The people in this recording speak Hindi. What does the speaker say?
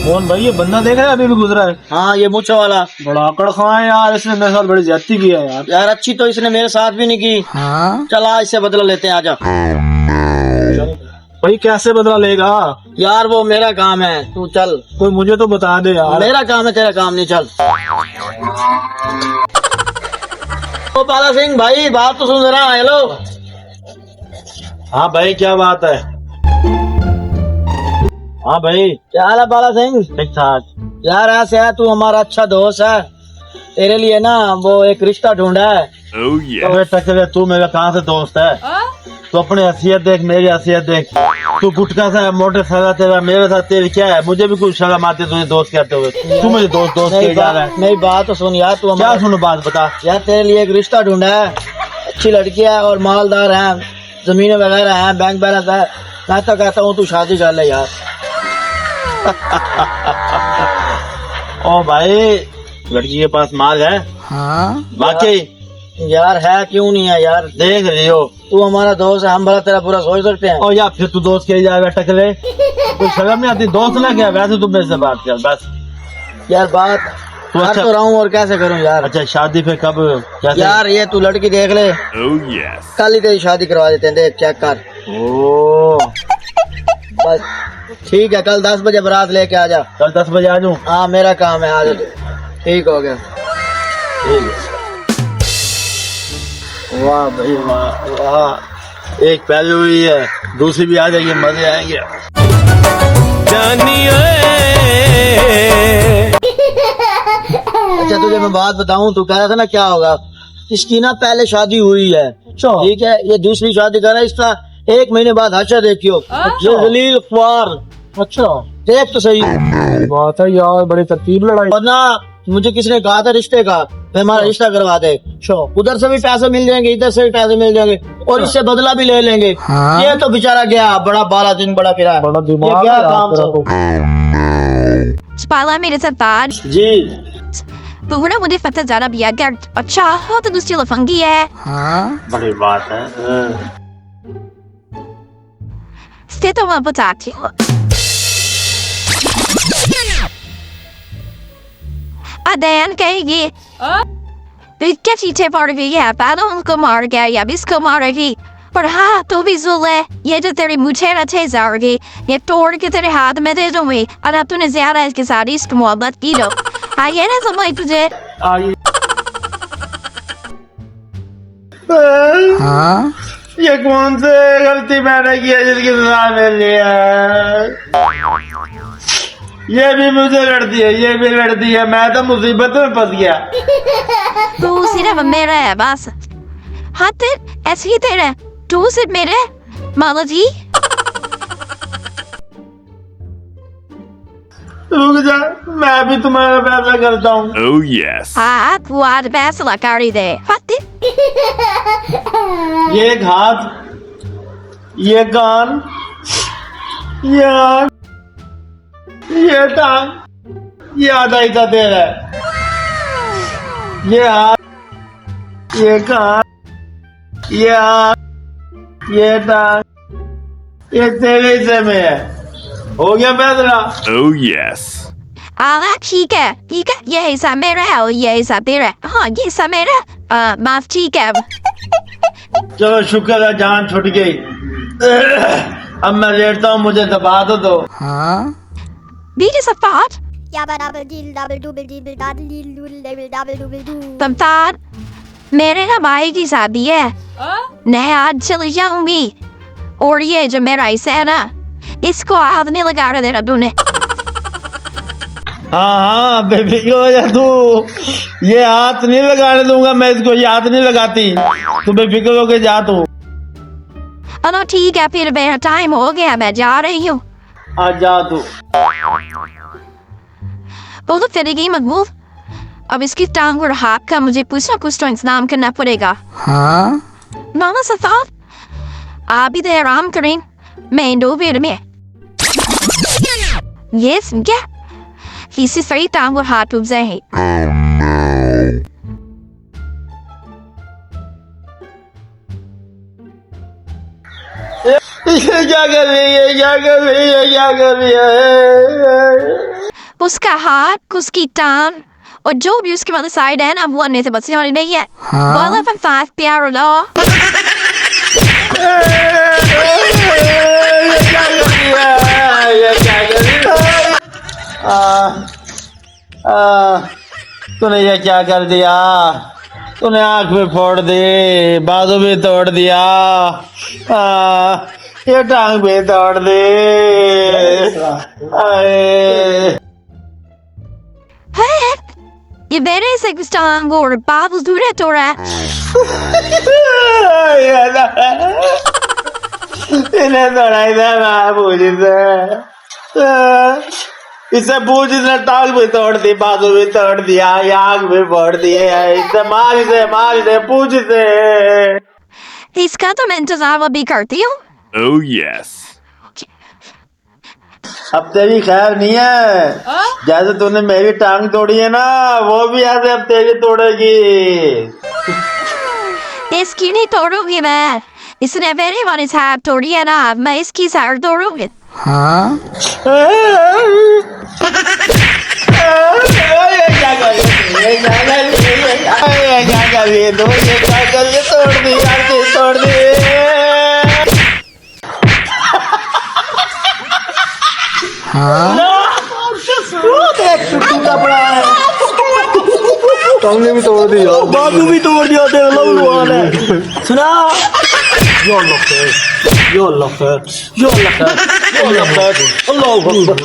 कौन भाई? ये बंदा देख रहा है अभी भी गुजरा है। हाँ ये मूछा वाला बड़ा अकड़ खां है यार, इसने मेरे साथ बड़ी ज्यादती की है यार। यार। अच्छी तो इसने मेरे साथ भी नहीं की। हाँ? चला इससे बदला लेते हैं, आजा। भाई कैसे बदला लेगा यार? वो मेरा काम है, तू चल। कोई मुझे तो बता दे यार। मेरा काम है, तेरा काम नहीं, चल। ओ बाला सिंह भाई, बात तो सुन जरा। हेलो। हाँ भाई क्या बात है? हाँ भाई क्या हाल है बाला सिंह? ठीक ठाक। यार ऐसे है, तू हमारा अच्छा दोस्त है, तेरे लिए ना वो एक रिश्ता ढूंढा है। तो टकरे तू मेरा कहाँ से दोस्त है? तू अपनी हैसियत देख, मेरी हैसियत देख। तू गुटका सा मोटे सगा तेरा, मेरे साथ तेरी क्या है? मुझे भी कुछ शर्म आती है तुझे दोस्त कहते हुए। तू मुझे दोस्त दोस्त कह जा रहा है। मेरी बात तो सुन यार, तू क्या सुनो? बात बता यार। तेरे लिए एक रिश्ता ढूंढा है, अच्छी लड़की है और मालदार है, जमीनें वगैरह है, बैंक बैलेंस है। मैं तो कहता हूँ तू शादी कर ले यार। ओ भाई, लड़की के पास माल है? हाँ बाकी यार है, क्यों नहीं है यार? देख रही हो, तू हमारा दोस्त है, हम भला तेरा पूरा सोच सकते हैं। और या फिर तू दोस्त कह जाएगा टकले? कोई शर्म नहीं आती? दोस्त ना क्या? वैसे तुम मेरे से बात कर बस। यार बात तू कर अच्छा तो रहा हूँ, और कैसे करूँ यार? अच्छा शादी पे कब कैसे? यार ये तू लड़की देख ले, कल ही तेरी शादी करवा देते हैं, देख चेक कर। ओ बस ठीक है, कल 10 बजे बारात लेके आ जा। कल 10 बजे आ जाऊँ? हाँ मेरा काम है, आ जा। ठीक हो गया। वाह भाई वाह वाह, एक पहलू हुई है, दूसरी भी आ जाएगी, मजे आएंगे। अच्छा तुझे मैं बात बताऊं, तू कह रहा था ना क्या होगा? इसकी ना पहले शादी हुई है, ठीक है, ये दूसरी शादी कर रहा है। इसका 1 महीने बाद हर्षा देखियो, ये जलील ख्वार। अच्छा देख तो सही बात है यार, बड़ी तरतीब लड़ाई। और ना मुझे किसने कहा था रिश्ते का, मैं हमारा रिश्ता करवा दे। उधर से भी पैसे मिल जाएंगे, इधर से भी पैसे मिल जाएंगे, और इससे बदला भी ले लेंगे। हाँ? ये तो बेचारा गया, बड़ा बाला दिन बड़ा फिरा, बड़ा दिमाग क्या है काम तेरा तो। Spala मेरे साथ बात जी तो ना मुझे पता चला भी अगर अच्छा हो तो दूसरी लफंगी है। हाँ? बड़ी बात है। इससे तो मैं बताती हूँ। अदयन कहेगी क्या चीजें पड़ गई है, पैदा उनको मार गया या इसको मारेगी। पर हाँ तो भी जुले, ये जो तेरी मुझे रचे जाओगी, ये तोड़ के तेरे हाथ में दे दूंगी, और अब तूने ज्यादा इसके साथ इश्क मोहब्बत की लो। हाँ ये ना समझ तुझे। हाँ? ये कौन सी गलती मैंने की है जिसकी सजा मिल रही है? ये भी मुझे लड़ती है, ये भी लड़ती है, मैं तो मुसीबत में फंस गया। तू सिर्फ मेरा है बस। हाँ तेरे ऐसे ही तेरे, तू सिर्फ मेरे माला जी। रुक जा, मैं भी तुम्हारा फैसला करता हूँ। Oh yes. हाँ तू आज फैसला कर दे। हाँ ये एक हाथ, ये कान, ये आँख, ये टांग, ये आधा हिस्सा तेरा है। ये हाथ, ये कान, ये आँख, ये टांग, ये तेरे हिस्से में है। हो गया फैसला? Oh yes. ठीक है ये हिस्सा मेरा है और ये हिस्सा तेरा है। हाँ ये हिस्सा मेरा, माफ ठीक है। चलो शुक्र है जान छुट गई। अब मैं लेटता हूँ, मुझे दबा दो। हाँ? Wie is a thought? तुम thought मेरे ना भाई की शादी है, मैं आज चली जाऊंगी, और ये जो मेरा हिस्सा है ना, इसको हाथ नहीं लगा देना तूने। हाँ बेबी की वजह तू ये हाथ नहीं लगाने दूंगा मैं इसको, ये हाथ नहीं लगाती। तू बेफिक्र होके जा तू। अनो ठीक है, फिर मेरा टाइम हो गया, मैं जा रही हूँ। आज जा तू। बोलो फिरेगी मकबूल, अब इसकी टांग और हाथ का मुझे कुछ ना कुछ तो इंतजाम करना पड़ेगा। हाँ? नाना सफाद आप इधर आराम करें, मैं दोपहर में ये क्या किसी सही टांग और हाथ उपजा है। ये क्या कर रही है, क्या कर रही है, क्या कर रही है? उसका हाथ, उसकी टांग और जो भी उसके वाले साइड है ना वो अन्य से बचने वाली नहीं है। बोला पर 5 प्यार लो। तूने ये क्या कर दिया? तूने आंख भी फोड़ दी, बाजू भी तोड़ दिया, ये टांग भी तोड़ दी। ये मेरे से टांग और बाबू दूर तो रहा। इन्हें तोड़ा इधर बाबू इसे पूछ, इसने टांग भी तोड़ दी, बाजू भी तोड़ दिया, आंख भी फोड़ दी है। इसे मार इसे पूछ इसे। इसका तो मैं इंतजार अभी करती हूँ। Oh, yes. अब तेरी खैर नहीं है। जैसे तूने मेरी टांग तोड़ी है ना, वो भी ऐसे अब तेरी तोड़ेगी। इसकी नहीं तोड़ूंगी मैं। इसने मेरे वाली साहब तोड़ी है ना, मैं इसकी सार तोड़ूंगी। तोड़ दी। टांगे भी तोड़ दी यार, बाजू भी तोड़ दिया। देख लो भगवान है। सुना यो अल्लाह खैर, यो अल्लाह खैर, यो अल्लाह खैर, यो अल्लाह खैर, अल्लाह अकबर।